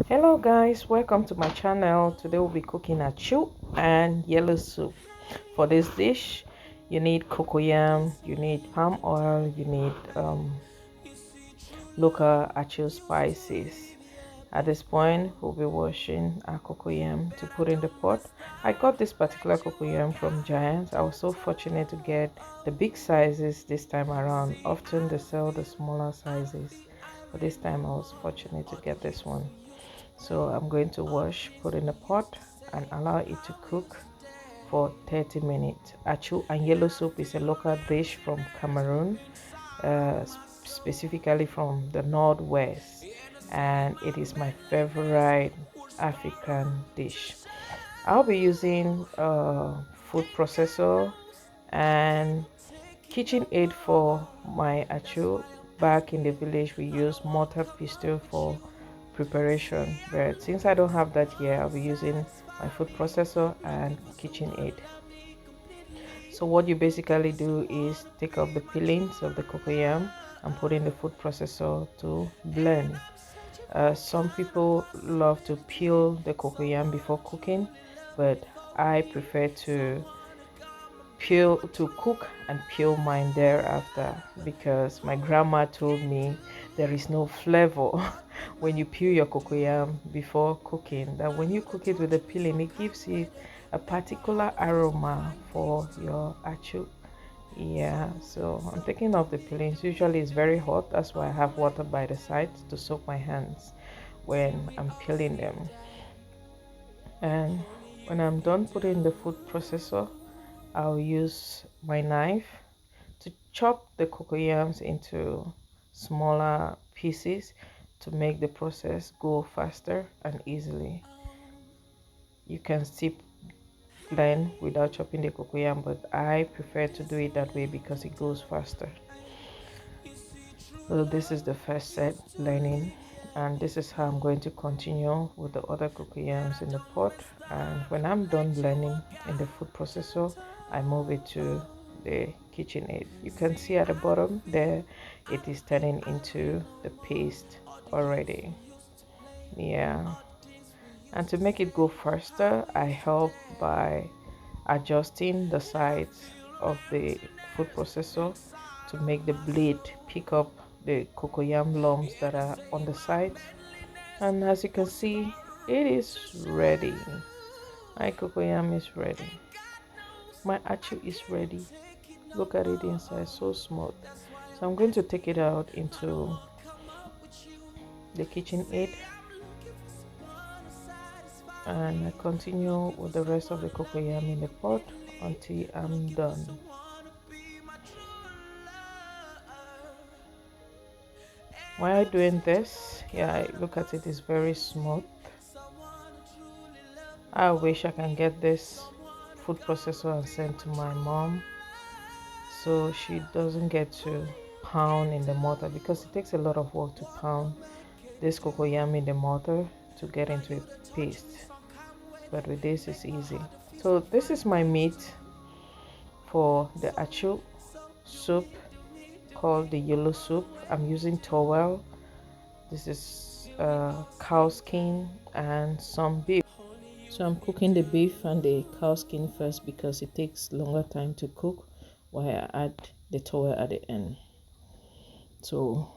Hello guys, welcome to my channel. Today we'll be cooking achu and yellow soup. For this dish you need cocoyam, you need palm oil, you need local achu spices. At this point we'll be washing our cocoyam to put in the pot. I got this particular cocoyam from Giant. I was so fortunate to get the big sizes this time around. Often they sell the smaller sizes, but this time I was fortunate to get this one. So I'm going to wash, put in a pot and allow it to cook for 30 minutes. Achu and yellow soup is a local dish from Cameroon, specifically from the northwest, and it is my favorite African dish. I'll be using food processor and kitchen aid for my achu. Back in the village we use mortar pestle for preparation, but since I don't have that here, I'll be using my food processor and kitchen aid. So what you basically do is take off the peelings of the cocoyam and put in the food processor to blend. Some people love to peel the cocoyam before cooking, but I prefer to cook and peel mine thereafter, because my grandma told me there is no flavor when you peel your cocoyam before cooking, that when you cook it with the peeling it gives you a particular aroma for your achu. Yeah, so I'm taking off the peelings. Usually it's very hot, that's why I have water by the side to soak my hands when I'm peeling them. And when I'm done putting the food processor, I'll use my knife to chop the cocoyams into smaller pieces to make the process go faster and easily. You can still blend without chopping the cocoyam, but I prefer to do it that way because it goes faster. So this is the first set blending, and this is how I'm going to continue with the other cocoyams in the pot. And when I'm done blending in the food processor, I move it to the kitchen aid. You can see at the bottom there it is turning into the paste already. Yeah, and to make it go faster, I help by adjusting the sides of the food processor to make the blade pick up the cocoyam lumps that are on the sides. And as you can see, it is ready. My cocoyam is ready. My achu is ready. Look at it inside, so smooth. So I'm going to take it out into the kitchen aid and I continue with the rest of the cocoyam in the pot until I'm done. While doing this, yeah, look at it, it's very smooth. I wish I can get this food processor and send to my mom so she doesn't get to pound in the mortar, because it takes a lot of work to pound this cocoyam in the mortar to get into a paste, but with this it's easy. So this is my meat for the achu soup called the yellow soup. I'm using towel. This is cow skin and some beef. So I'm cooking the beef and the cow skin first because it takes longer time to cook, while I add the towel at the end. So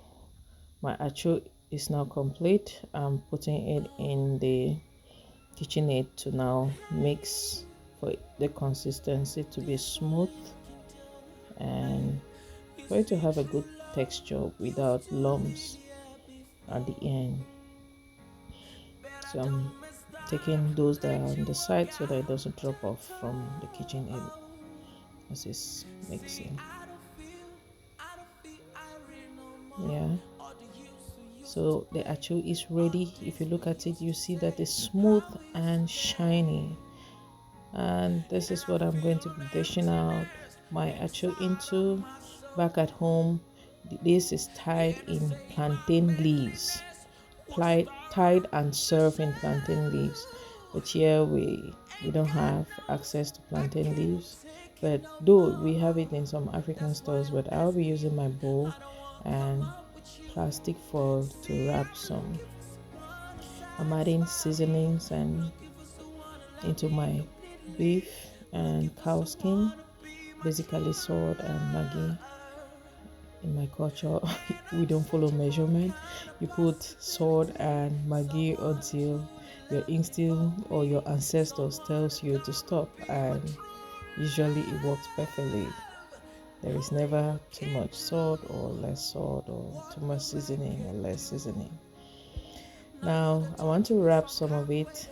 my achu is now complete. I'm putting it in the KitchenAid to now mix for the consistency to be smooth and for it to have a good texture without lumps at the end. So I'm taking those that are on the side so that it doesn't drop off from the KitchenAid as it's mixing. Yeah, so the achu is ready. If you look at it, you see that it's smooth and shiny, and this is what I'm going to be dishing out my achu into. Back at home, this is tied in plantain leaves, tied and served in plantain leaves, but here we don't have access to plantain leaves, but though we have it in some African stores. But I'll be using my bowl and plastic foil to wrap some. I'm adding seasonings and into my beef and cow skin, basically salt and Maggi. In my culture, we don't follow measurement. You put salt and Maggi until your instinct or your ancestors tells you to stop, and usually it works perfectly. There is never too much salt or less salt, or too much seasoning or less seasoning. Now I want to wrap some of it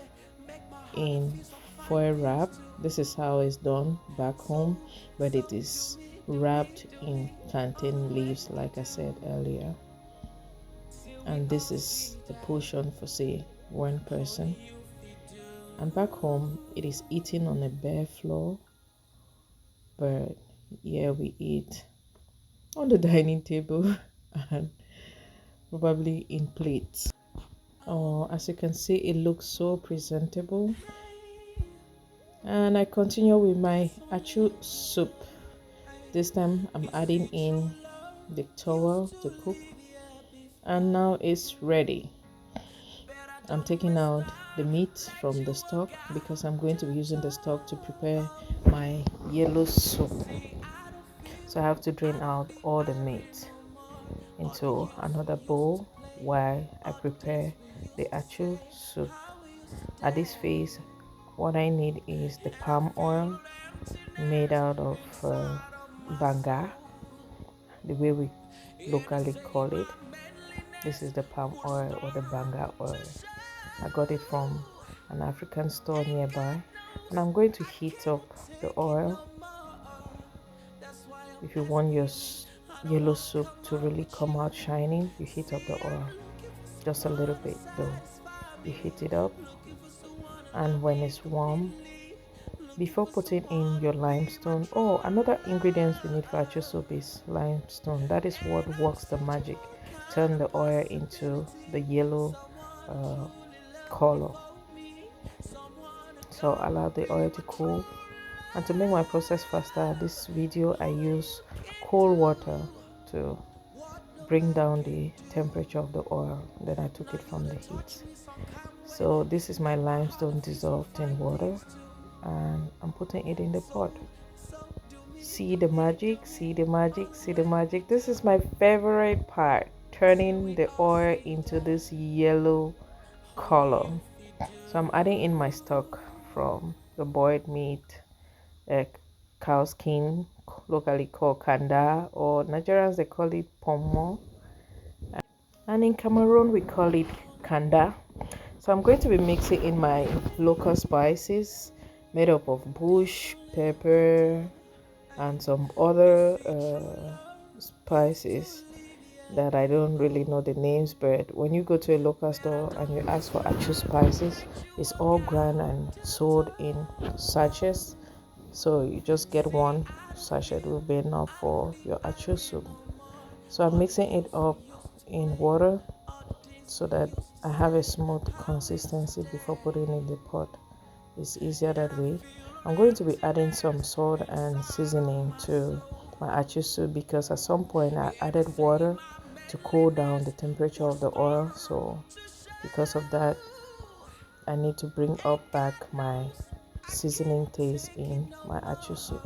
in foil wrap. This is how it's done back home, but it is wrapped in plantain leaves, like I said earlier. And this is the portion for, say, one person. And back home, it is eaten on a bare floor, but here we eat on the dining table and probably in plates. Oh, as you can see, it looks so presentable. And I continue with my Achu soup. This time I'm adding in the towel to cook, and now it's ready. I'm taking out the meat from the stock because I'm going to be using the stock to prepare my yellow soup. So I have to drain out all the meat into another bowl while I prepare the Achu soup. At this phase, what I need is the palm oil made out of banga, the way we locally call it. This is the palm oil or the banga oil. I got it from an African store nearby, and I'm going to heat up the oil. If you want your yellow soup to really come out shining, you heat up the oil just a little bit though. You heat it up, and when it's warm, before putting in your limestone. Oh, another ingredient we need for Achu soup is limestone. That is what works the magic. Turn the oil into the yellow color. So allow the oil to cool. And to make my process faster, this video I use cold water to bring down the temperature of the oil. Then I took it from the heat. So this is my limestone dissolved in water, and I'm putting it in the pot. See the magic, see the magic, see the magic. This is my favorite part, turning the oil into this yellow color. So I'm adding in my stock from the boiled meat, cow skin, locally called kanda, or Nigerians they call it pomo, and in Cameroon we call it kanda. So I'm going to be mixing in my local spices made up of bush pepper and some other spices that I don't really know the names, but when you go to a local store and you ask for Achu spices, it's all ground and sold in sachets. So you just get one sachet will be enough for your Achu soup. So I'm mixing it up in water so that I have a smooth consistency before putting it in the pot. It's easier that way. I'm going to be adding some salt and seasoning to my Achu soup because at some point I added water to cool down the temperature of the oil. So because of that, I need to bring up back my seasoning taste in my Achu soup.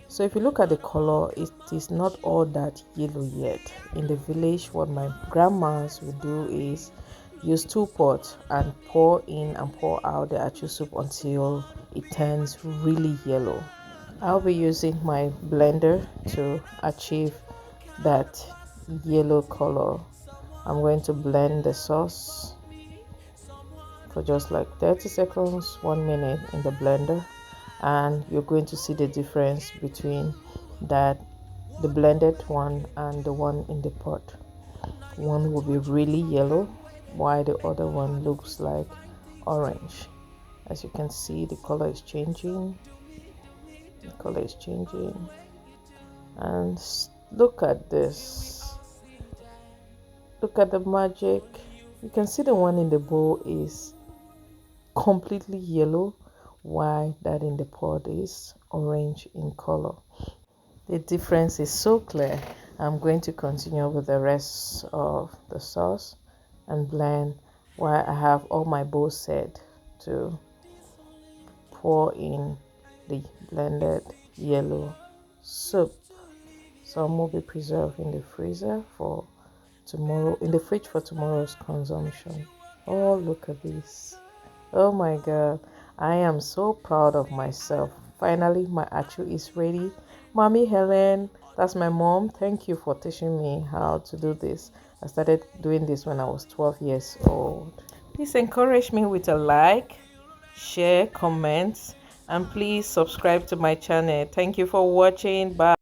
So if you look at the color, it is not all that yellow yet. In the village, what my grandmas would do is use 2 pots and pour in and pour out the Achu soup until it turns really yellow. I'll be using my blender to achieve that yellow color. I'm going to blend the sauce for just like 30 seconds, 1 minute in the blender, and you're going to see the difference between the blended one and the one in the pot. One will be really yellow while the other one looks like orange. As you can see, the color is changing. The color is changing. And look at this. Look at the magic. You can see the one in the bowl is completely yellow, while that in the pot is orange in color. The difference is so clear. I'm going to continue with the rest of the sauce. and blend, while I have all my bowls set to pour in the blended yellow soup. Some will be preserved in the freezer for tomorrow, in the fridge for tomorrow's consumption. Oh, look at this. Oh my god, I am so proud of myself. Finally, my achu is ready. Mommy Helen, that's my mom. Thank you for teaching me how to do this. I started doing this when I was 12 years old. Please encourage me with a like, share, comment, and please subscribe to my channel. Thank you for watching. Bye.